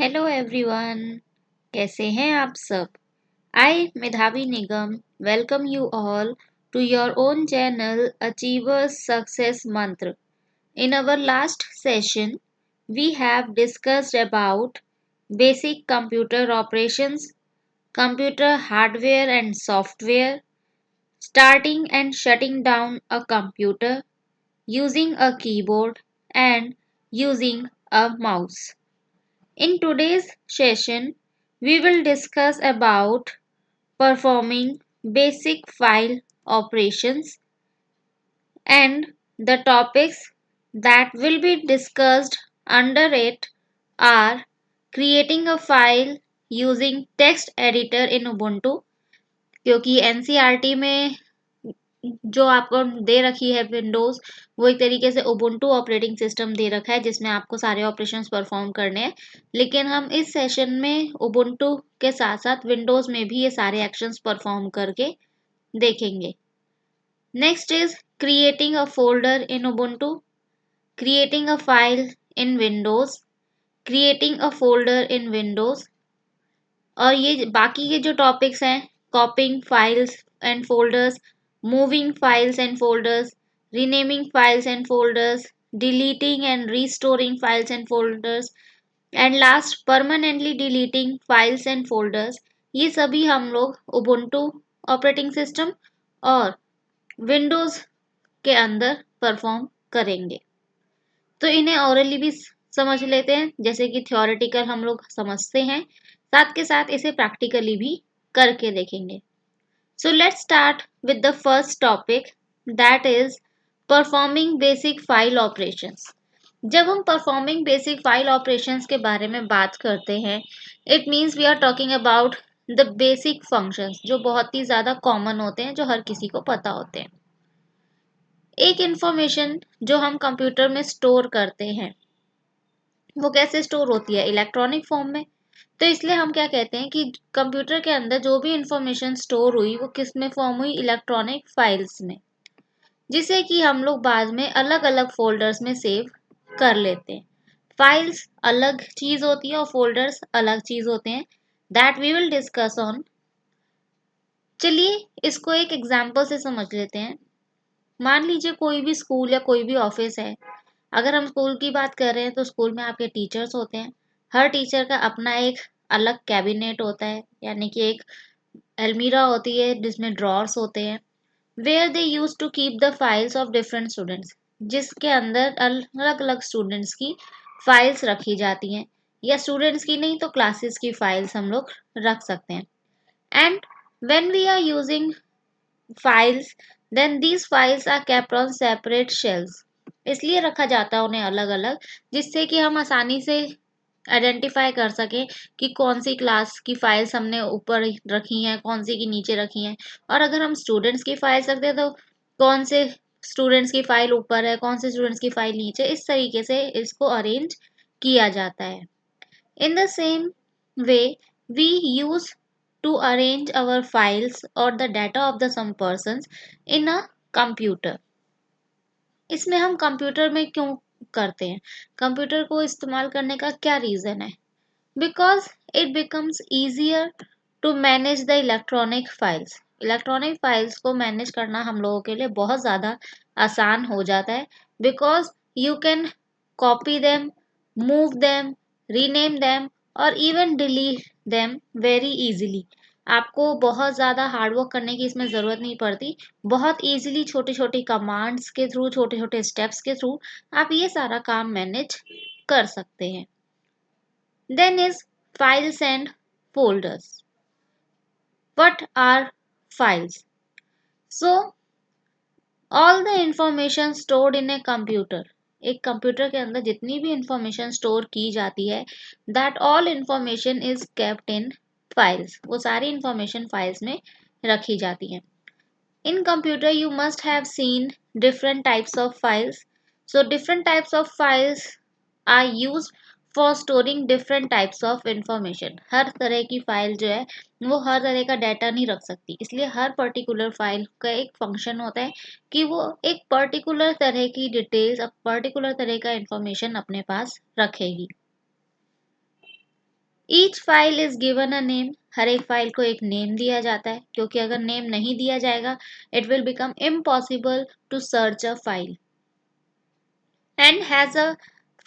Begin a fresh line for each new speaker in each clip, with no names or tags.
Hello everyone. कैसे हैं आप सब? I Medhavi Nigam welcome you all to your own channel achievers success mantra. In our last session, we have discussed about basic computer operations, computer hardware and software, starting and shutting down a computer, using a keyboard, and using a mouse. In today's session, we will discuss about performing basic file operations, and the topics that will be discussed under it are creating a file using text editor in Ubuntu, क्योंकि NCERT में जो आपको दे रखी है Windows, वो एक तरीके से उबुंटू ऑपरेटिंग सिस्टम दे रखा है जिसमें आपको सारे ऑपरेशंस परफॉर्म करने हैं. लेकिन हम इस सेशन में उबुंटू के साथ साथ विंडोज में भी ये सारे एक्शंस परफॉर्म करके देखेंगे. Next is creating a folder in Ubuntu, creating a file in Windows, creating a folder in Windows, और ये बाकी के जो टॉपिक्स हैं, कॉपिंग files and folders, moving files and folders, renaming files and folders, deleting and restoring files and folders, and last permanently deleting files and folders. ये सभी हम लोग उबुंटू ऑपरेटिंग सिस्टम और विंडोज के अंदर परफॉर्म करेंगे. तो इन्हें ओरली भी समझ लेते हैं, जैसे कि थ्योरेटिकल हम लोग समझते हैं, साथ के साथ इसे प्रैक्टिकली भी करके देखेंगे. So let's start with the first topic, that is performing basic file operations. जब हम performing basic file operations के बारे में बात करते हैं, it means we are talking about the basic functions जो बहुत ही ज़्यादा common होते हैं, जो हर किसी को पता होते हैं. एक information जो हम कंप्यूटर में स्टोर करते हैं, वो कैसे स्टोर होती है? इलेक्ट्रॉनिक फॉर्म में. तो इसलिए हम क्या कहते हैं कि कंप्यूटर के अंदर जो भी इंफॉर्मेशन स्टोर हुई वो किस में फॉर्म हुई? इलेक्ट्रॉनिक फाइल्स में, जिसे कि हम लोग बाद में अलग अलग फोल्डर्स में सेव कर लेते हैं. फाइल्स अलग चीज होती है और फोल्डर्स अलग चीज होते हैं. That we will discuss on. चलिए इसको एक एग्जाम्पल से समझ लेते हैं. मान लीजिए कोई भी स्कूल या कोई भी ऑफिस है. अगर हम स्कूल की बात कर रहे हैं तो स्कूल में आपके टीचर्स होते हैं. हर टीचर का अपना एक अलग कैबिनेट होता है, यानी कि एक अलमीरा होती है जिसमें ड्रॉर्स होते हैं, where they use to keep the files of different students, जिसके अंदर अलग अलग स्टूडेंट्स की फाइल्स रखी जाती हैं, या स्टूडेंट्स की नहीं तो क्लासेस की फाइल्स हम लोग रख सकते हैं. And when we are using files, then these files are kept on separate shelves. इसलिए रखा जाता है उन्हें अलग अलग, जिससे कि हम आसानी से आइडेंटिफाई कर सकें कि कौन सी क्लास की फाइल्स हमने ऊपर रखी हैं, कौन सी की नीचे रखी हैं. और अगर हम स्टूडेंट्स की फाइल्स रखते हैं तो कौन से स्टूडेंट्स की फाइल ऊपर है, कौन से स्टूडेंट्स की फाइल नीचे, इस तरीके से इसको अरेंज किया जाता है. In the same way we use to arrange our files or the data of the some persons in a computer. इसमें हम कंप्यूटर में क्यों करते हैं? कंप्यूटर को इस्तेमाल करने का क्या रीज़न है? Because it becomes easier to manage the electronic files. Electronic files को मैनेज करना हम लोगों के लिए बहुत ज़्यादा आसान हो जाता है, because you can copy them, move them, rename them और even delete them very easily. आपको बहुत ज़्यादा हार्डवर्क करने की इसमें ज़रूरत नहीं पड़ती. बहुत इजीली छोटी छोटी कमांड्स के थ्रू, छोटे छोटे स्टेप्स के थ्रू आप ये सारा काम मैनेज कर सकते हैं. Then is files and folders. What are files? So, all the information stored in a computer. एक कंप्यूटर के अंदर जितनी भी इंफॉर्मेशन स्टोर की जाती है, that all information is kept in files. वो सारी इंफॉर्मेशन फाइल्स में रखी जाती हैं. In computer you must have seen different types of files. So different types of files are used for storing different types of information. हर तरह की file जो है वो हर तरह का डाटा नहीं रख सकती, इसलिए हर पर्टिकुलर फाइल का एक फंक्शन होता है कि वो एक पर्टिकुलर तरह की डिटेल्स, पर्टिकुलर तरह का इंफॉर्मेशन अपने पास रखेगी. Each file is given a name, हर एक फाइल को एक नेम दिया जाता है, क्योंकि अगर नेम नहीं दिया जाएगा it will become impossible to search a file. And has a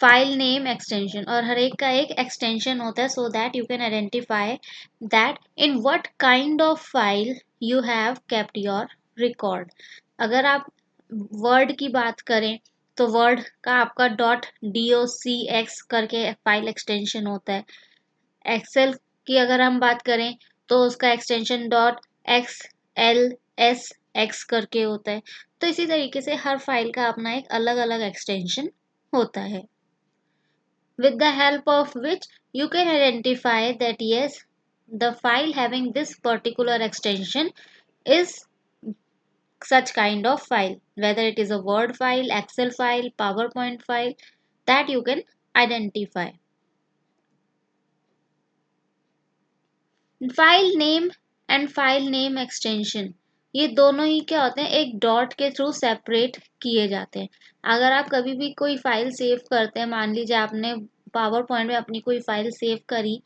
file name extension, और हर एक का एक एक्सटेंशन होता है, so that you can identify that in what kind of file you have kept your record. अगर आप word की बात करें तो वर्ड का आपका .docx करके फाइल एक्सटेंशन होता है। एक्सेल की अगर हम बात करें तो उसका एक्सटेंशन .xls करके होता है। तो इसी तरीके से हर फाइल का अपना एक अलग अलग एक्सटेंशन होता है, with the help of which you can identify that yes, the file having this particular extension is such kind of file, whether it is a word file, excel file, powerpoint file, that you can identify. File name and file name extension, ये दोनों ही क्या होते हैं, एक dot के through separate किए जाते हैं। अगर आप कभी भी कोई फाइल सेव करते हैं, मान लीजिए आपने पावर पॉइंट में अपनी कोई फाइल सेव करी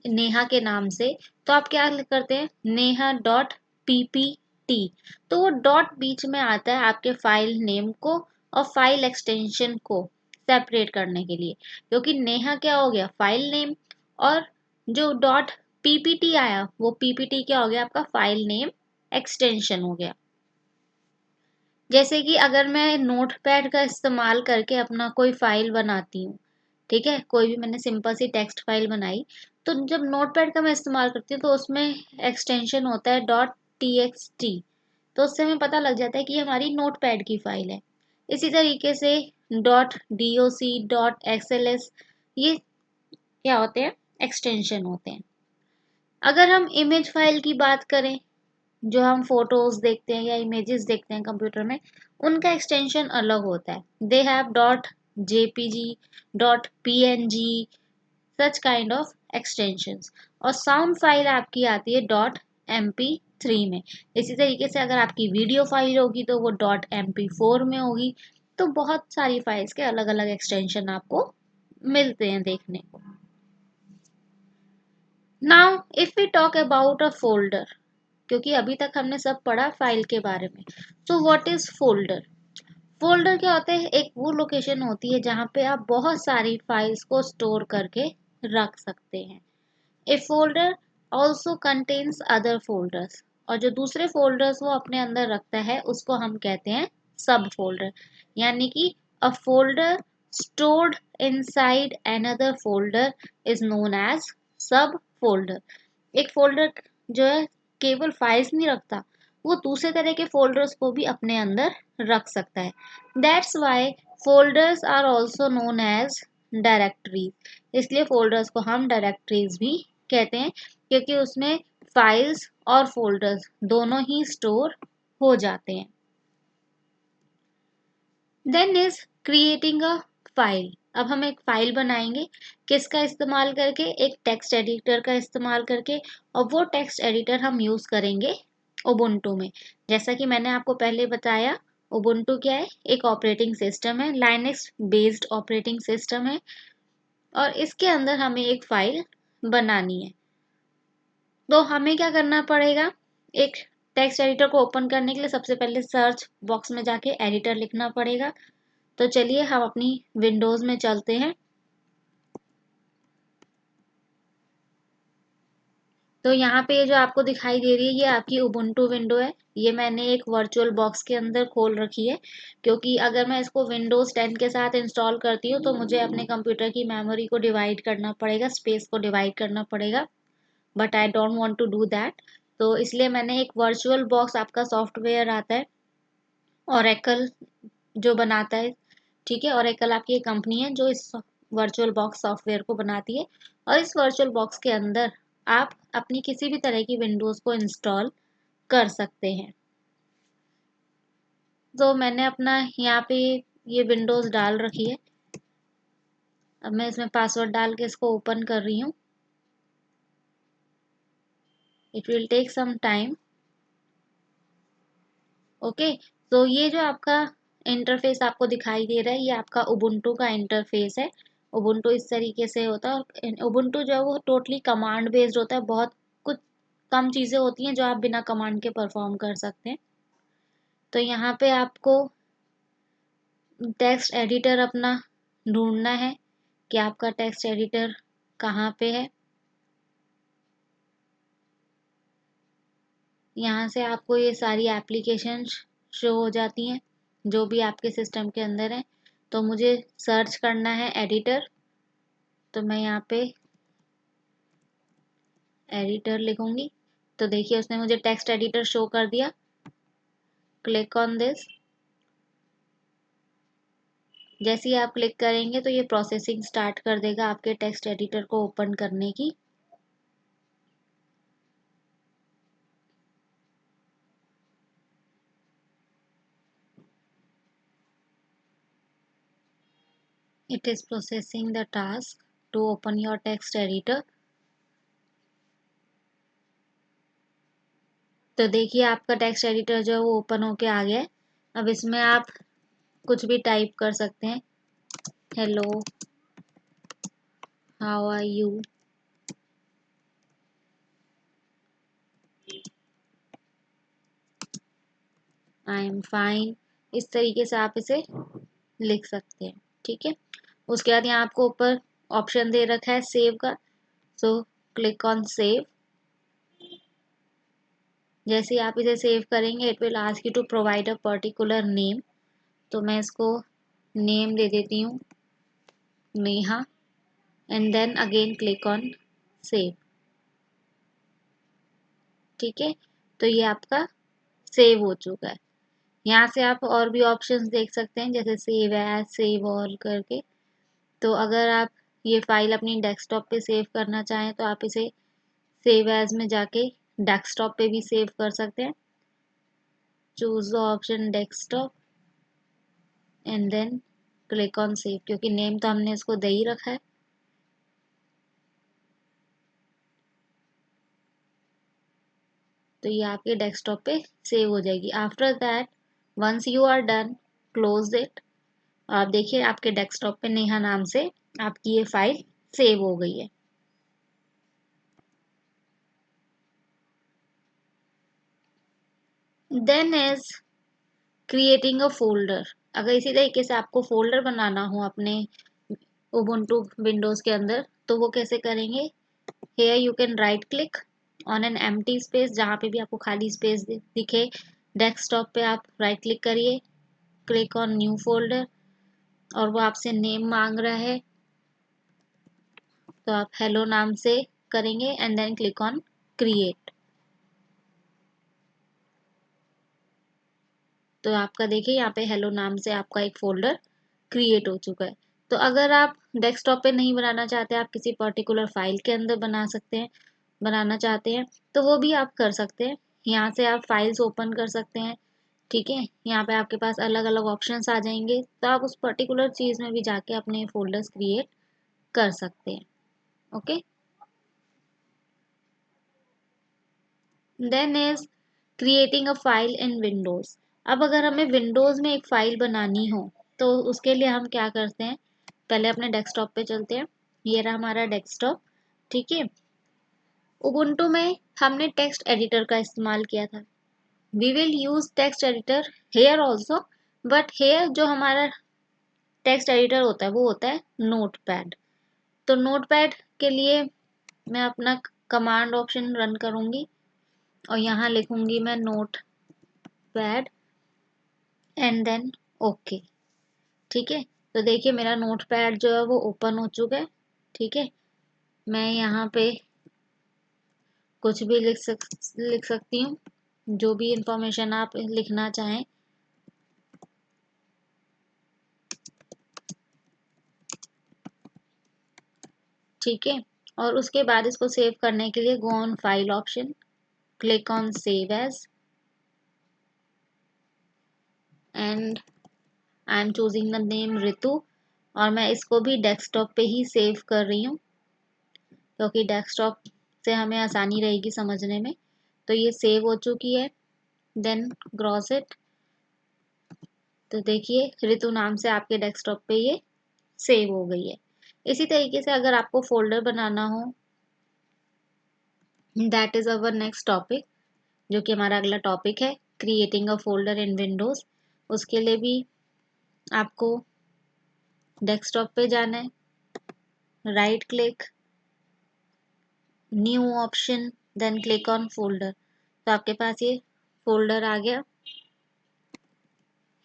नेहा के नाम से, तो आप क्या करते हैं, नेहा डॉट ppt, तो वो डॉट बीच में आता है आपके फाइल नेम को और फाइल एक्सटेंशन को सेपरेट करने के लिए, क्योंकि नेहा क्या हो गया, फाइल नेम, और जो डॉट पीपीटी आया वो पीपीटी क्या हो गया, आपका फाइल नेम एक्सटेंशन हो गया। जैसे कि अगर मैं नोटपैड का इस्तेमाल करके अपना कोई फाइल बनाती हूँ, ठीक है, कोई भी मैंने सिंपल सी टेक्स्ट फाइल बनाई, तो जब नोटपैड का मैं इस्तेमाल करती हूँ तो उसमें एक्सटेंशन होता है .txt, तो उससे हमें पता लग जाता है कि ये हमारी नोटपैड की फाइल है। इसी तरीके से .doc .xls, ये क्या होते हैं, एक्सटेंशन होते हैं। अगर हम इमेज फाइल की बात करें, जो हम फोटोज देखते हैं या इमेजेस देखते हैं कंप्यूटर में, उनका एक्सटेंशन अलग होता है। They have .jpg .png such kind of extensions, और साउंड फाइल आपकी आती है .mp3 में। इसी तरीके से अगर आपकी वीडियो फाइल होगी तो वो .mp4 में होगी। तो बहुत सारी फाइल्स के अलग अलग एक्सटेंशन आपको मिलते हैं देखने को। Now if we talk about a folder, क्योंकि अभी तक हमने सब पढ़ा फाइल के बारे में, तो व्हाट इज फोल्डर। फोल्डर क्या होते हैं, एक वो लोकेशन होती है जहाँ पे आप बहुत सारी फाइल्स को स्टोर करके रख सकते हैं। A folder also contains other folders, और जो दूसरे फोल्डर्स वो अपने अंदर रखता है उसको हम कहते हैं सब फोल्डर। यानी कि a folder stored inside another folder is known as sub folder. एक फोल्डर जो है केवल फाइल्स नहीं रखता, वो दूसरे तरह के फोल्डर्स को भी अपने अंदर रख सकता है। That's why folders are also known as directories, इसलिए फोल्डर्स को हम डायरेक्टरीज भी कहते हैं, क्योंकि उसमें फाइल्स और फोल्डर्स दोनों ही स्टोर हो जाते हैं। Then is creating a file, अब हम एक फाइल बनाएंगे, किसका इस्तेमाल करके, एक टेक्स्ट एडिटर का इस्तेमाल करके, और वो टेक्स्ट एडिटर हम यूज करेंगे उबुंटू में। जैसा कि मैंने आपको पहले बताया, उबुंटू क्या है, एक ऑपरेटिंग सिस्टम है, लाइनक्स बेस्ड ऑपरेटिंग सिस्टम है, और इसके अंदर हमें एक फाइल बनानी है। तो हमें क्या करना पड़ेगा, एक टेक्स्ट एडिटर को ओपन करने के लिए सबसे पहले सर्च बॉक्स में जाके एडिटर लिखना पड़ेगा। तो चलिए हम अपनी विंडोज में चलते हैं। तो यहाँ पे जो आपको दिखाई दे रही है ये आपकी उबुंटू विंडो है। ये मैंने एक वर्चुअल बॉक्स के अंदर खोल रखी है, क्योंकि अगर मैं इसको विंडोज 10 के साथ इंस्टॉल करती हूँ तो मुझे अपने कंप्यूटर की मेमोरी को डिवाइड करना पड़ेगा, स्पेस को डिवाइड करना पड़ेगा, but I don't want to do that. तो इसलिए मैंने एक वर्चुअल बॉक्स, आपका सॉफ्टवेयर आता है ओरेकल जो बनाता है, ठीक है, ओरेकल आपकी एक कंपनी है जो इस वर्चुअल बॉक्स सॉफ्टवेयर को बनाती है, और इस वर्चुअल बॉक्स के अंदर आप अपनी किसी भी तरह की विंडोज को इंस्टॉल कर सकते हैं। तो मैंने अपना यहाँ पे ये विंडोज डाल रखी है। अब मैं इसमें पासवर्ड डाल के इसको ओपन कर रही हूँ। It will take some time. Okay, तो ये जो आपका इंटरफेस आपको दिखाई दे रहा है ये आपका उबुंटू का इंटरफेस है। उबुंटू इस तरीके से होता है। और उबुंटू जो है वो टोटली कमांड बेस्ड होता है, बहुत कुछ कम चीज़ें होती हैं जो आप बिना कमांड के परफॉर्म कर सकते हैं। तो यहाँ पे आपको टेक्स्ट एडिटर अपना ढूंढना है कि आपका टेक्स्ट एडिटर कहाँ पे है। यहाँ से आपको ये सारी एप्लीकेशन शो हो जाती हैं जो भी आपके सिस्टम के अंदर है। तो मुझे सर्च करना है एडिटर, तो मैं यहाँ पे एडिटर लिखूंगी। तो देखिए उसने मुझे टेक्स्ट एडिटर शो कर दिया। Click on this. जैसे ही आप क्लिक करेंगे तो ये प्रोसेसिंग स्टार्ट कर देगा आपके टेक्स्ट एडिटर को ओपन करने की। It is processing the task to open your text editor. तो देखिए आपका टेक्स्ट एडिटर जो है वो ओपन होके आ गया है। अब इसमें आप कुछ भी टाइप कर सकते हैं। Hello, how are you, I am fine. इस तरीके से आप इसे लिख सकते हैं। ठीक है। उसके बाद यहाँ आपको ऊपर ऑप्शन दे रखा है सेव का, सो क्लिक ऑन सेव। जैसे ही आप इसे सेव करेंगे it will ask you to provide a particular name. तो मैं इसको नेम दे देती हूँ Neha, and then again click on save. ठीक है। तो ये आपका सेव हो चुका है। यहाँ से आप और भी ऑप्शंस देख सकते हैं जैसे सेव एज, सेव ऑल करके। तो अगर आप ये फाइल अपनी डेस्कटॉप पे सेव करना चाहें तो आप इसे सेव एज में जाके डेस्कटॉप पे भी सेव कर सकते हैं। Choose the option desktop and then click on save, क्योंकि नेम तो हमने इसको दे ही रखा है। तो ये आपके डेस्कटॉप पे सेव हो जाएगी। After that once you are done, close it. आप देखिए आपके डेस्कटॉप पे नेहा नाम से आपकी ये फाइल सेव हो गई है। Then is creating a folder. अगर इसी तरीके से आपको फोल्डर बनाना हो अपने उबुंटू विंडोज के अंदर तो वो कैसे करेंगे। Here you can right click on an empty space, जहाँ पे भी आपको खाली स्पेस दिखे डेस्कटॉप पे आप राइट क्लिक करिए, क्लिक ऑन न्यू फोल्डर, और वो आपसे नेम मांग रहा है तो आप हेलो नाम से करेंगे and then click on create. तो आपका देखिए यहाँ पे हेलो नाम से आपका एक फोल्डर क्रिएट हो चुका है। तो अगर आप डेस्कटॉप पे नहीं बनाना चाहते, आप किसी पर्टिकुलर फाइल के अंदर बनाना चाहते हैं तो वो भी आप कर सकते हैं। यहाँ से आप फाइल्स ओपन कर सकते हैं। ठीक है। यहाँ पे आपके पास अलग अलग ऑप्शंस आ जाएंगे, तो आप उस पर्टिकुलर चीज़ में भी जाके अपने फोल्डर्स क्रिएट कर सकते हैं। Okay. Then is creating a file in Windows. अब अगर हमें विंडोज में एक फाइल बनानी हो तो उसके लिए हम क्या करते हैं, पहले अपने डेस्कटॉप पे चलते हैं। ये रहा हमारा डेस्कटॉप। ठीक है। उबुंटू में हमने टेक्स्ट एडिटर का इस्तेमाल किया था। We will use text editor here also, but here जो हमारा टेक्स्ट एडिटर होता है वो होता है नोटपैड। तो नोटपैड के लिए मैं अपना कमांड ऑप्शन रन करूंगी और यहाँ लिखूंगी मैं Notepad and then okay. ठीक है। तो देखिए मेरा नोट पैड जो है वो ओपन हो चुका है। ठीक है। मैं यहाँ पे कुछ भी लिख सकती हूँ, जो भी इंफॉर्मेशन आप लिखना चाहें। ठीक है। और उसके बाद इसको सेव करने के लिए go on file option, click on save as, and I am choosing the name Ritu. और मैं इसको भी डेस्कटॉप पे ही सेव कर रही हूँ क्योंकि डेस्कटॉप से हमें आसानी रहेगी समझने में। तो ये सेव हो चुकी है। Then cross it. तो देखिए ऋतु नाम से आपके डेस्कटॉप पे ये सेव हो गई है। इसी तरीके से अगर आपको फोल्डर बनाना हो, that is our next topic, जो कि हमारा अगला टॉपिक है, creating a folder in Windows. उसके लिए भी आपको डेस्कटॉप पे जाना है, right click, new option, then click on folder. तो आपके पास ये फोल्डर आ गया,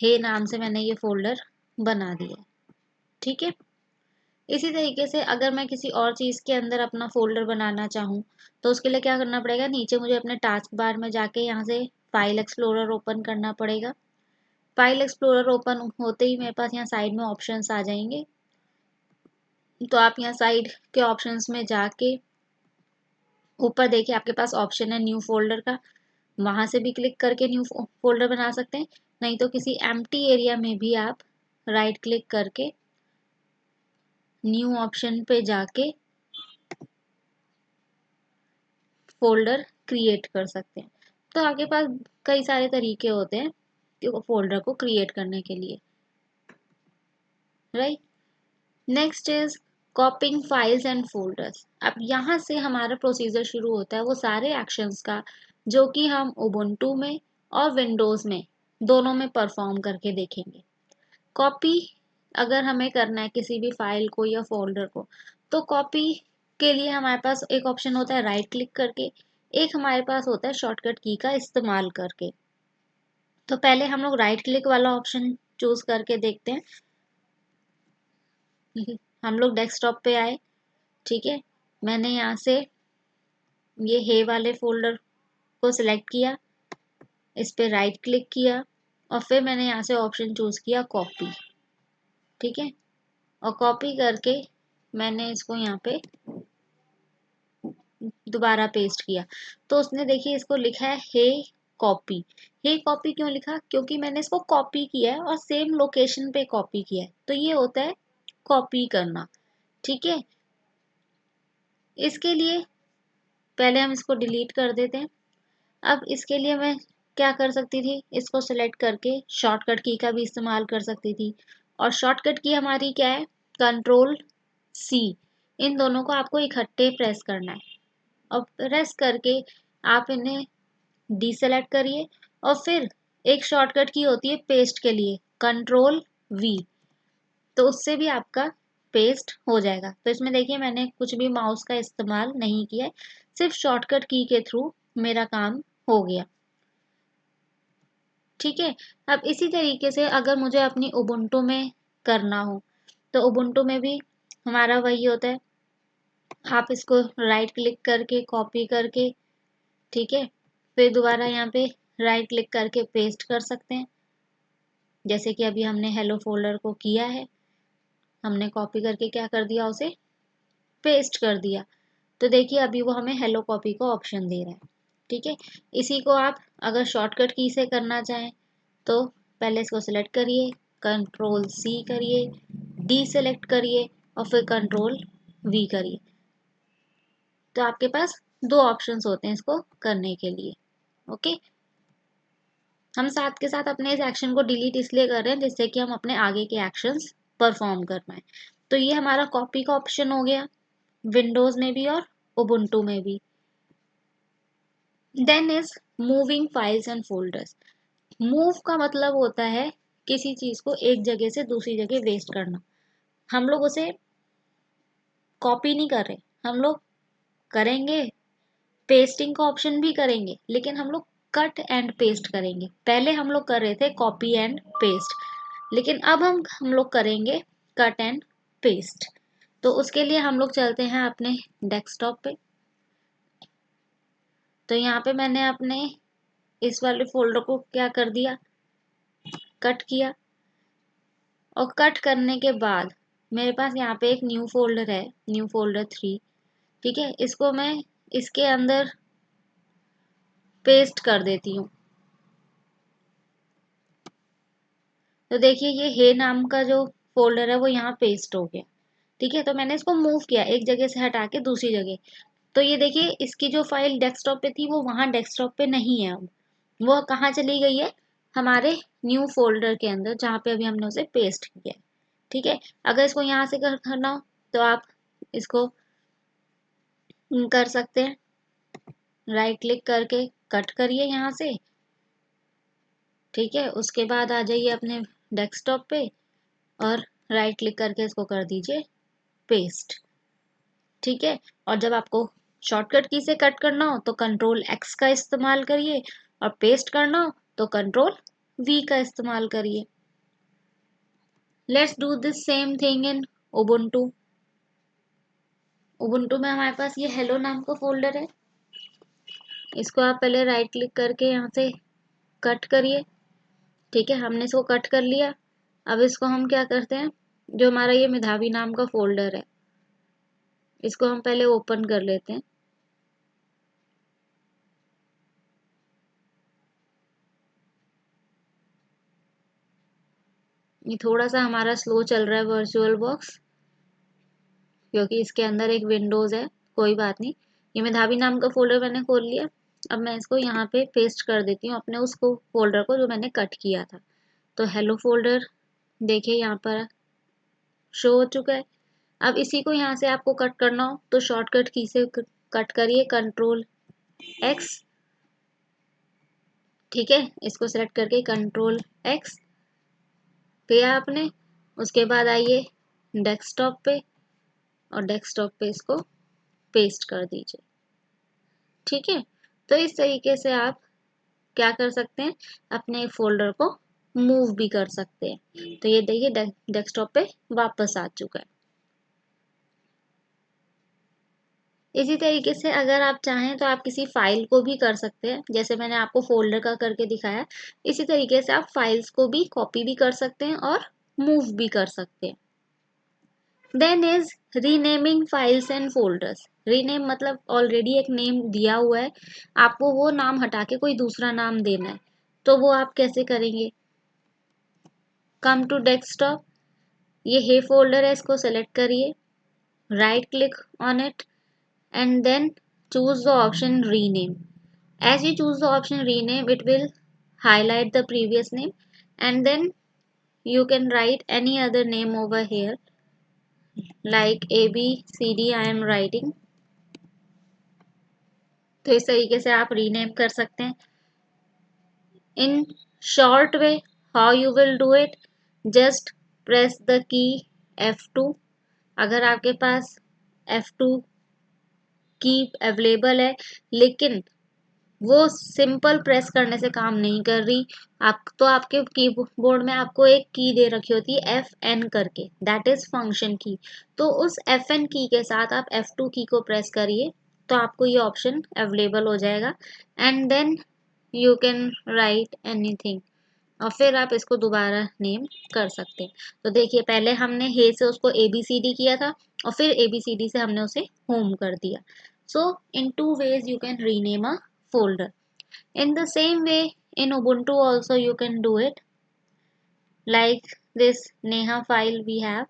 हे नाम से मैंने ये फोल्डर बना दिया। ठीक है, इसी तरीके से अगर मैं किसी और चीज़ के अंदर अपना फोल्डर बनाना चाहूँ तो उसके लिए क्या करना पड़ेगा, नीचे मुझे अपने टास्क बार में जाके यहाँ से फाइल एक्सप्लोरर ओपन करना पड़ेगा। फाइल एक्सप्लोरर ओपन होते ही मेरे पास यहाँ साइड में ऑप्शंस आ जाएंगे। तो आप यहाँ साइड के ऑप्शंस में जाके ऊपर देखिए आपके पास ऑप्शन है न्यू फोल्डर का, वहां से भी क्लिक करके न्यू फोल्डर बना सकते हैं। नहीं तो किसी एम्प्टी एरिया में भी आप राइट क्लिक करके न्यू ऑप्शन पे जाके फोल्डर क्रिएट कर सकते हैं। तो आपके पास कई सारे तरीके होते हैं फोल्डर को क्रिएट करने के लिए, right. Next is कॉपिंग files and folders. अब यहाँ से हमारा प्रोसीजर शुरू होता है वो सारे एक्शंस का जो कि हम उबुंटू में और विंडोज में दोनों में परफॉर्म करके देखेंगे। कॉपी अगर हमें करना है किसी भी फाइल को या फोल्डर को, तो कॉपी के लिए हमारे पास एक ऑप्शन होता है राइट क्लिक करके, एक हमारे पास होता है शॉर्टकट की का इस्तेमाल करके। तो पहले हम लोग राइट क्लिक वाला ऑप्शन चूज करके देखते हैं। हम लोग डेस्कटॉप पे आए, ठीक है, मैंने यहाँ से ये हे वाले फोल्डर को सिलेक्ट किया, इस पे राइट क्लिक किया और फिर मैंने यहाँ से ऑप्शन चूज किया कॉपी। ठीक है, और कॉपी करके मैंने इसको यहाँ पे दोबारा पेस्ट किया। तो उसने देखिए इसको लिखा है हे कॉपी। हे कॉपी क्यों लिखा, क्योंकि मैंने इसको कॉपी किया है और सेम लोकेशन पे कॉपी किया है, तो ये होता है कॉपी करना। ठीक है, इसके लिए पहले हम इसको डिलीट कर देते हैं। अब इसके लिए मैं क्या कर सकती थी, इसको सिलेक्ट करके शॉर्टकट की का भी इस्तेमाल कर सकती थी। और शॉर्टकट की हमारी क्या है, कंट्रोल सी। इन दोनों को आपको इकट्ठे प्रेस करना है और प्रेस करके आप इन्हें डीसेलेक्ट करिए। और फिर एक शॉर्टकट की होती है पेस्ट के लिए, कंट्रोल वी, तो उससे भी आपका पेस्ट हो जाएगा। तो इसमें देखिए मैंने कुछ भी माउस का इस्तेमाल नहीं किया है, सिर्फ शॉर्टकट की के थ्रू मेरा काम हो गया। ठीक है, अब इसी तरीके से अगर मुझे अपनी उबुंटू में करना हो तो उबुंटू में भी हमारा वही होता है, आप इसको राइट क्लिक करके कॉपी करके, ठीक है, फिर दोबारा यहाँ पे राइट क्लिक करके पेस्ट कर सकते हैं। जैसे कि अभी हमने हेलो फोल्डर को किया है, हमने कॉपी करके क्या कर दिया, उसे पेस्ट कर दिया। तो देखिए अभी वो हमें हेलो कॉपी का ऑप्शन दे रहा है। ठीक है, इसी को आप अगर शॉर्टकट की से करना चाहें तो पहले इसको सिलेक्ट करिए, कंट्रोल सी करिए, डी सेलेक्ट करिए और फिर कंट्रोल वी करिए। तो आपके पास दो ऑप्शंस होते हैं इसको करने के लिए। ओके, हम साथ के साथ अपने इस एक्शन को डिलीट इसलिए कर रहे हैं जिससे कि हम अपने आगे के एक्शंस परफॉर्म कर पाए। तो ये हमारा कॉपी का ऑप्शन हो गया विंडोज में भी और उबुंटू में भी। Then is moving files and folders. Move का मतलब होता है किसी चीज को एक जगह से दूसरी जगह वेस्ट करना। हम लोग उसे कॉपी नहीं कर रहे, हम लोग करेंगे पेस्टिंग का ऑप्शन भी करेंगे, लेकिन हम लोग कट एंड पेस्ट करेंगे। पहले हम लोग कर रहे थे कॉपी एंड पेस्ट, लेकिन अब हम लोग करेंगे कट एंड पेस्ट। तो उसके लिए हम लोग चलते हैं अपने डेस्कटॉप पे। तो यहाँ पे मैंने अपने इस वाले फोल्डर को क्या कर दिया, कट किया। और कट करने के बाद मेरे पास यहाँ पे एक न्यू फोल्डर है, न्यू फोल्डर 3। ठीक है, इसको मैं इसके अंदर पेस्ट कर देती हूँ। तो देखिए ये हे नाम का जो फोल्डर है वो यहाँ पेस्ट हो गया। ठीक है, तो मैंने इसको मूव किया एक जगह से हटा के दूसरी जगह। तो ये देखिए इसकी जो फाइल डेस्कटॉप पे थी वो वहाँ डेस्कटॉप पे नहीं है, अब वो कहाँ चली गई है, हमारे न्यू फोल्डर के अंदर जहाँ पे अभी हमने उसे पेस्ट किया है। ठीक है, अगर इसको यहाँ से करना हो तो आप इसको कर सकते हैं, राइट क्लिक करके कट करिए यहाँ से। ठीक है, उसके बाद आ जाइए अपने डेस्कटॉप पे और राइट क्लिक करके इसको कर दीजिए पेस्ट। ठीक है, और जब आपको शॉर्टकट की से कट करना हो तो कंट्रोल एक्स का इस्तेमाल करिए, और पेस्ट करना हो तो कंट्रोल वी का इस्तेमाल करिए। Let's do this same thing in Ubuntu. Ubuntu में हमारे पास ये हेलो नाम का फोल्डर है। इसको आप पहले राइट क्लिक करके यहाँ से कट करिए। ठीक है, हमने इसको कट कर लिया। अब इसको हम क्या करते हैं, जो हमारा ये मेधावी नाम का फोल्डर है, इसको हम पहले ओपन कर लेते हैं। ये थोड़ा सा हमारा स्लो चल रहा है वर्चुअल बॉक्स, क्योंकि इसके अंदर एक विंडोज है। कोई बात नहीं, ये मेधावी नाम का फोल्डर मैंने खोल लिया। अब मैं इसको यहाँ पे पेस्ट कर देती हूँ, अपने उसको फोल्डर को जो मैंने कट किया था। तो हेलो फोल्डर देखिए यहाँ पर शो हो चुका है। अब इसी को यहाँ से आपको कट करना हो तो शॉर्टकट की से कट करिए, कंट्रोल एक्स। ठीक है, इसको सेलेक्ट करके कंट्रोल एक्स किया आपने। उसके बाद आइए डेस्कटॉप पे, और डेस्कटॉप पे इसको पेस्ट कर दीजिए। ठीक है, तो इस तरीके से आप क्या कर सकते हैं, अपने फोल्डर को मूव भी कर सकते हैं। तो ये देखिए डेस्कटॉप पे वापस आ चुका है। इसी तरीके से अगर आप चाहें तो आप किसी फाइल को भी कर सकते हैं, जैसे मैंने आपको फोल्डर का करके दिखाया। इसी तरीके से आप फाइल्स को भी कॉपी भी कर सकते हैं और मूव भी कर सकते हैं। Then is renaming files and folders. Rename मतलब ऑलरेडी एक नेम दिया हुआ है, आपको वो नाम हटा के कोई दूसरा नाम देना है। तो वो आप कैसे करेंगे, कम टू डेस्कटॉप, ये है फोल्डर है, इसको सेलेक्ट करिए, right click on it and then choose the option rename. As you choose the option rename, it will highlight the previous name, and then you can write any other name over here, like ABCD I am writing. तो इस तरीके से आप rename कर सकते हैं। In short way, how you will do it, just press the key F2। अगर आपके पास F2 की अवेलेबल है, लेकिन वो सिंपल प्रेस करने से काम नहीं कर रही, आप तो आपके कीबोर्ड में आपको एक की दे रखी होती है FN करके, दैट इज फंक्शन की। तो उस FN की के साथ आप F2 की को प्रेस करिए, तो आपको ये ऑप्शन अवेलेबल हो जाएगा, and then you can write anything, और फिर आप इसको दोबारा नेम कर सकते हैं। तो देखिए, पहले हमने हे से उसको ABCD किया था, और फिर ABCD से हमने उसे होम कर दिया। So in two ways you can rename a folder. In the same way, in Ubuntu also you can do it. Like this Neha file we have,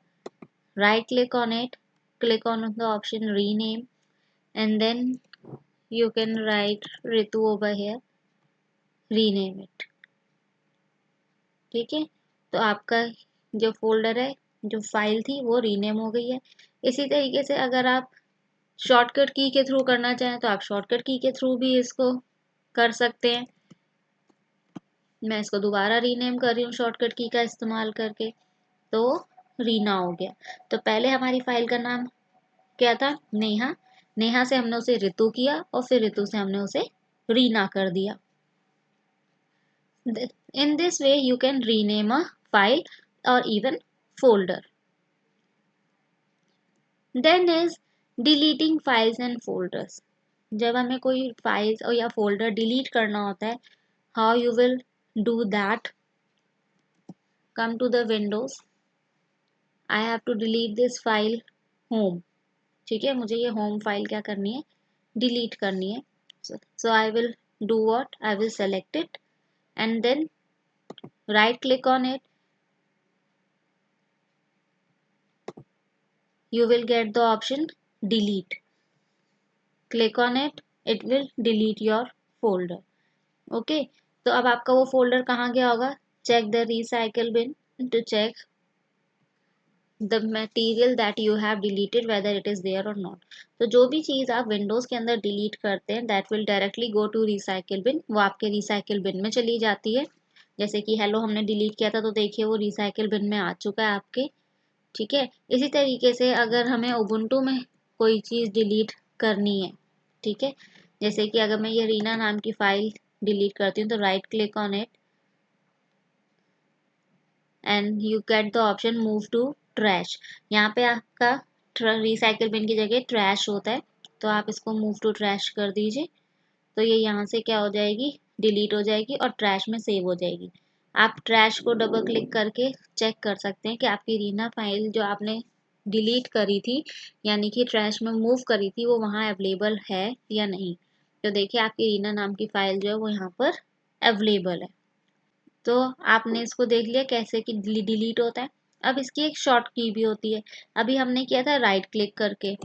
right click on it, click on the option rename, and then you can write Ritu over here, rename it. ठीक है, तो आपका जो folder है, जो file थी, वो rename हो गई है। इसी तरीके से अगर आप शॉर्टकट की के थ्रू करना चाहें तो आप शॉर्टकट की के थ्रू भी इसको कर सकते हैं। मैं इसको दोबारा रीनेम कर रही हूँ शॉर्टकट की का इस्तेमाल करके, तो रीना हो गया। तो पहले हमारी फाइल का नाम क्या था, नेहा। नेहा से हमने उसे ऋतु किया, और फिर ऋतु से हमने उसे रीना कर दिया। In this way you can rename a file or even folder. Then is deleting files and folders. जब हमें कोई फाइल्स और या फोल्डर डिलीट करना होता है, how you will do that, come to the windows, I have to delete this file home। ठीक है, मुझे ये होम फाइल क्या करनी है, डिलीट करनी है। So I will do what, I will select it, and then right click on it, you will get the option delete, click on it, it will delete your folder। Okay, तो अब आपका वो folder कहाँ गया होगा, check the recycle bin to check the material that you have deleted whether it is there or not. तो जो भी चीज़ आप विंडोज़ के अंदर डिलीट करते हैं that will directly go to recycle bin, वो आपके रिसाइकिल बिन में चली जाती है। जैसे कि हेलो हमने डिलीट किया था तो देखिए वो रिसाइकिल बिन में आ चुका है आपके। ठीक है, इसी तरीके से अगर हमें उबुंटू में कोई चीज़ डिलीट करनी है, ठीक है, जैसे कि अगर मैं ये रीना नाम की फाइल डिलीट करती हूँ तो right click on it and you get the option move to trash. यहाँ पे आपका रिसाइकिल बिन की जगह ट्रैश होता है, तो आप इसको मूव टू ट्रैश कर दीजिए। तो ये यहाँ से क्या हो जाएगी, डिलीट हो जाएगी और ट्रैश में सेव हो जाएगी। आप ट्रैश को डबल क्लिक करके चेक कर सकते हैं कि आपकी रीना फाइल जो आपने डिलीट करी थी यानी कि ट्रैश में मूव करी थी वो वहाँ अवेलेबल है या नहीं। तो देखिए आपकी रीना नाम की फाइल जो है वो यहाँ पर अवेलेबल है। तो आपने इसको देख लिया कैसे कि डिलीट होता है। अब इसकी एक शॉर्ट की भी होती है। अभी हमने किया था राइट क्लिक करके,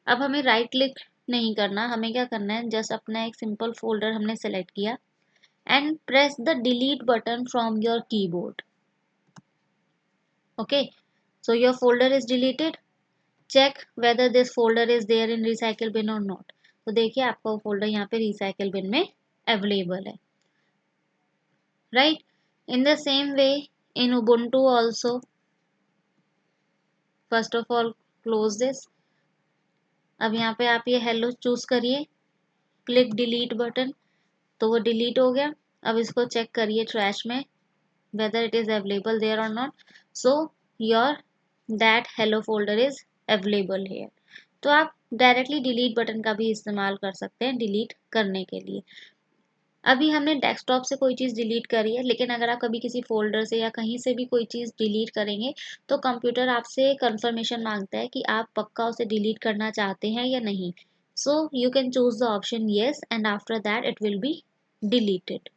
अब हमें राइट क्लिक नहीं करना, हमें क्या करना है, जस्ट अपना एक सिंपल फोल्डर हमने सेलेक्ट किया and press the delete button from your keyboard. Okay, so your folder is deleted, check whether this folder is there in recycle bin or not. तो देखिए आपका वो फोल्डर यहाँ पे रिसाइकिल बिन में अवेलेबल है, right. In the same way in Ubuntu also, first of all close this. अब यहाँ पे आप ये हेलो चूज करिए, क्लिक डिलीट बटन, तो वो डिलीट हो गया। अब इसको चेक करिए ट्रैश में whether it is available there or not, so your that hello folder is available here। तो आप डायरेक्टली डिलीट बटन का भी इस्तेमाल कर सकते हैं डिलीट करने के लिए। अभी हमने डेस्कटॉप से कोई चीज़ डिलीट करी है, लेकिन अगर आप कभी किसी फोल्डर से या कहीं से भी कोई चीज़ डिलीट करेंगे तो कंप्यूटर आपसे कंफर्मेशन मांगता है कि आप पक्का उसे डिलीट करना चाहते हैं या नहीं। So you can choose the option yes and after that it will be deleted.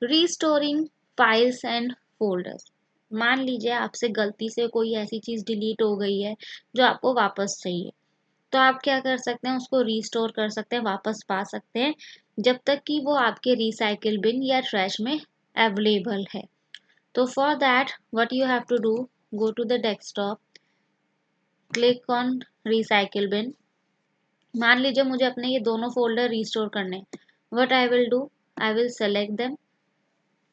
Restoring files and folders. मान लीजिए आपसे गलती से कोई ऐसी चीज़ डिलीट हो गई है जो आपको वापस चाहिए, तो आप क्या कर सकते हैं, उसको रीस्टोर कर सकते हैं, वापस पा सकते हैं जब तक कि वो आपके रिसाइकिल बिन या ट्रैश में अवेलेबल है। तो for that what you have to do, go to the desktop, click on recycle bin. मान लीजिए मुझे अपने ये दोनों फोल्डर रीस्टोर करने, what I will do, I will select them.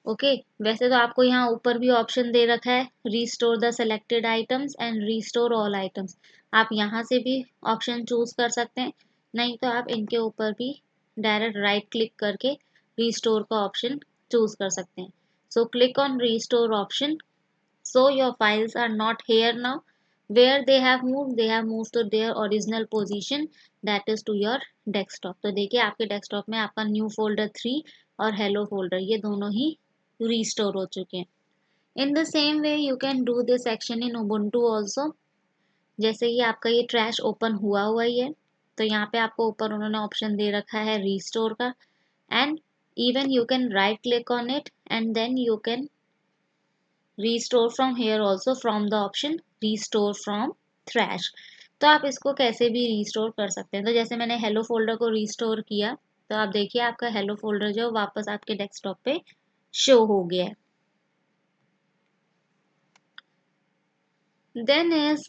Okay, वैसे तो आपको यहाँ ऊपर भी ऑप्शन दे रखा है restore the selected items and restore all items, आप यहाँ से भी ऑप्शन चूज कर सकते हैं, नहीं तो आप इनके ऊपर भी डायरेक्ट राइट क्लिक करके रीस्टोर का ऑप्शन चूज कर सकते हैं। So click on restore option, so your files are not here now, where they have moved to their original position, that is to your desktop। तो देखिए आपके desktop में आपका न्यू फोल्डर 3 और हेलो फोल्डर ये दोनों ही रिस्टोर हो चुके हैं। इन the same way you can do this action in Ubuntu also. जैसे कि आपका ये ट्रैश ओपन हुआ ही है, तो यहाँ पे आपको ऊपर उन्होंने ऑप्शन दे रखा है रिस्टोर का, and even you can right click on it and then you can restore from here also from the option restore from trash। तो आप इसको कैसे भी रिस्टोर कर सकते हैं। तो जैसे मैंने हेलो फोल्डर को रिस्टोर किया तो आप देखिए आपका हेलो फोल्डर जो वापस आपके डेस्कटॉप पे शो हो गया है। Then is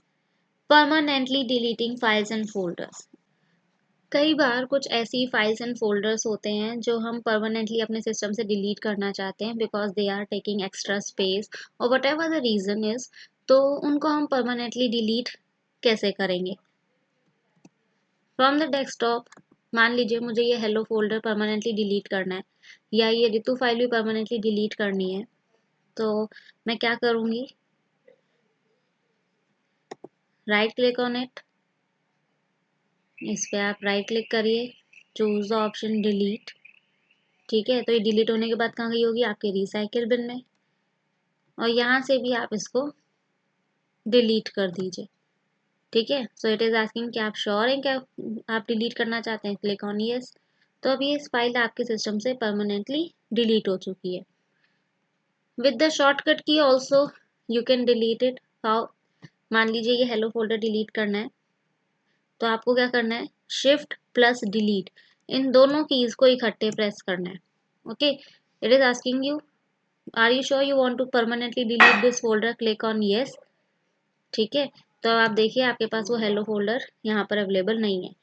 permanently deleting files and folders. कई बार कुछ ऐसी फाइल्स एंड फोल्डर्स होते हैं जो हम परमानेंटली अपने सिस्टम से डिलीट करना चाहते हैं because they are taking extra space और whatever the reason is. तो उनको हम परमानेंटली डिलीट कैसे करेंगे, फ्रॉम द डेस्कटॉप। मान लीजिए मुझे ये हेलो फोल्डर परमानेंटली डिलीट करना है या ये रितु फाइल भी परमानेंटली डिलीट करनी है, तो मैं क्या करूँगी, राइट क्लिक ऑन इट, इस पर आप राइट क्लिक करिए, चूज द ऑप्शन डिलीट। ठीक है, तो ये डिलीट होने के बाद कहाँ गई होगी, आपके रिसाइकिल बिन में, और यहाँ से भी आप इसको डिलीट कर दीजिए। ठीक है, सो इट इज़ आस्किंग कि आप श्योर हैं क्या आप डिलीट करना चाहते हैं, क्लिक ऑन यस। तो अभी इस फाइल आपके सिस्टम से परमानेंटली डिलीट हो चुकी है। विद द शॉर्टकट की also you can delete it. How, मान लीजिए ये हेलो फोल्डर डिलीट करना है, तो आपको क्या करना है, शिफ्ट प्लस डिलीट, इन दोनों कीज को इकट्ठे प्रेस करना है। Okay, it is asking you are you sure you want to permanently delete this folder, click on yes. ठीक है, तो आप देखिए आपके पास वो हेलो फोल्डर यहाँ पर अवेलेबल नहीं है।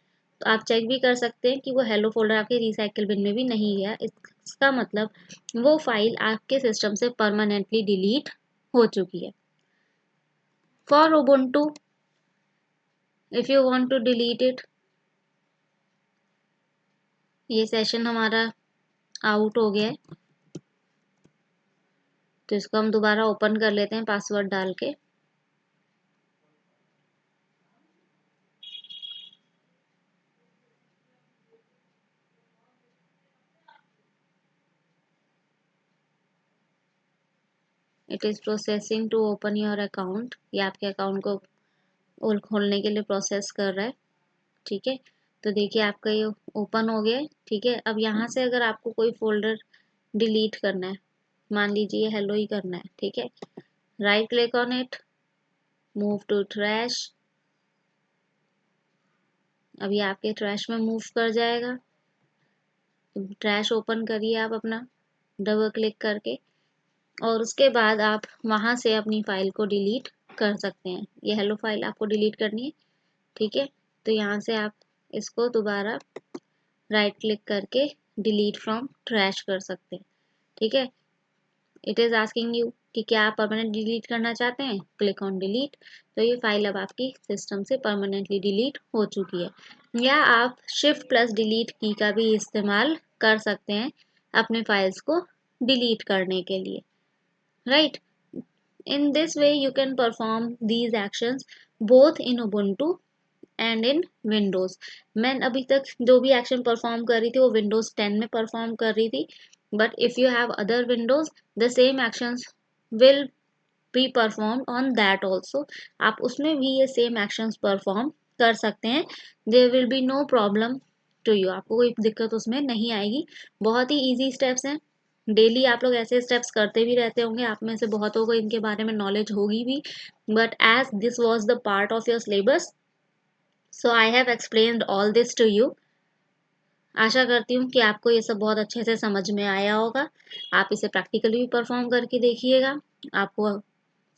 तो आप चेक भी कर सकते हैं कि वो हेलो फोल्डर आपके रिसाइकिल बिन में भी नहीं है। इसका मतलब वो फाइल आपके सिस्टम से परमानेंटली डिलीट हो चुकी है। For Ubuntu, if you want to delete it, ये सेशन हमारा आउट हो गया है, तो इसको हम दोबारा ओपन कर लेते हैं पासवर्ड डाल के। It is processing to open your account, ये आपके अकाउंट को खोलने के लिए प्रोसेस कर रहा है। ठीक है, तो देखिए आपका ये ओपन हो गया है। ठीक है, अब यहाँ से अगर आपको कोई फोल्डर डिलीट करना है, मान लीजिए हेलो ही करना है, ठीक है, right click on it, move to trash. अभी आपके ट्रैश में मूव कर जाएगा। तो ट्रैश ओपन करिए आप अपना डबल क्लिक करके, और उसके बाद आप वहाँ से अपनी फाइल को डिलीट कर सकते हैं। ये हेलो फाइल आपको डिलीट करनी है। ठीक है, तो यहाँ से आप इसको दोबारा राइट क्लिक करके डिलीट फ्रॉम ट्रैश कर सकते हैं। ठीक है, इट इज़ आस्किंग यू कि क्या आप परमानेंट डिलीट करना चाहते हैं, क्लिक ऑन डिलीट। तो ये फाइल अब आपकी सिस्टम से परमानेंटली डिलीट हो चुकी है। या आप शिफ्ट प्लस डिलीट की का भी इस्तेमाल कर सकते हैं अपने फाइल्स को डिलीट करने के लिए, right. In this way you can perform these actions both in Ubuntu and in Windows। मैं अभी तक जो भी एक्शन परफॉर्म कर रही थी वो Windows 10 में परफॉर्म कर रही थी, but if you have other Windows the same actions will be perform on that also. आप उसमें भी ये सेम एक्शंस परफॉर्म कर सकते हैं। There will be no problem to you, आपको कोई दिक्कत उसमें नहीं आएगी। बहुत ही ईजी स्टेप्स हैं, डेली आप लोग ऐसे स्टेप्स करते भी रहते होंगे, आप में से बहुतों को इनके बारे में नॉलेज होगी भी, but as this was the part of your syllabus, so I have explained all this to you. आशा करती हूँ कि आपको ये सब बहुत अच्छे से समझ में आया होगा। आप इसे प्रैक्टिकली भी परफॉर्म करके देखिएगा, आपको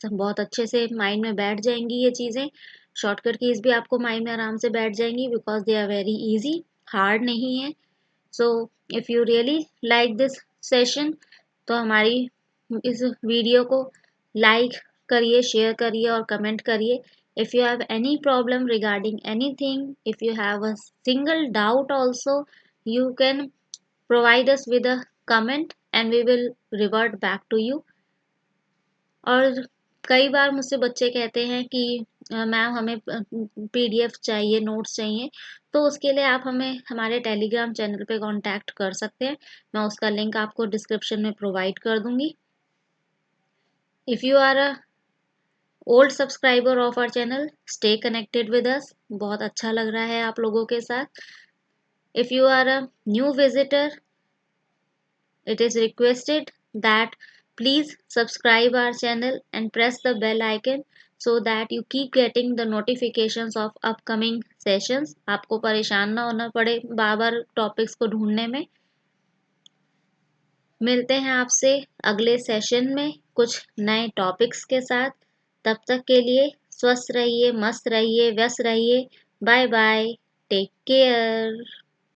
सब बहुत अच्छे से माइंड में बैठ जाएंगी ये चीज़ें। शॉर्टकट कीज भी आपको माइंड में आराम से बैठ जाएंगी, because they are very easy, hard नहीं है। So if you really like this session, तो हमारी इस वीडियो को लाइक करिए, शेयर करिए और कमेंट करिए। If you have any problem regarding anything, if you have a single doubt also, you can provide us with a comment and we will revert back to you। और कई बार मुझसे बच्चे कहते हैं कि मैम हमें पीडीएफ चाहिए, नोट्स चाहिए, तो उसके लिए आप हमें हमारे टेलीग्राम चैनल पे कांटेक्ट कर सकते हैं। मैं उसका लिंक आपको डिस्क्रिप्शन में प्रोवाइड कर दूंगी। If you are a old subscriber of our channel, stay connected with us. बहुत अच्छा लग रहा है आप लोगों के साथ। If you are a new visitor, it is requested that please subscribe our channel and press the bell icon so that you keep getting the notifications of upcoming sessions। आपको परेशान ना होना पड़े बार बार टॉपिक्स को ढूंढने में। मिलते हैं आपसे अगले सेशन में कुछ नए टॉपिक्स के साथ। तब तक के लिए स्वस्थ रहिए, मस्त रहिए, व्यस्त रहिए। Bye bye, take care.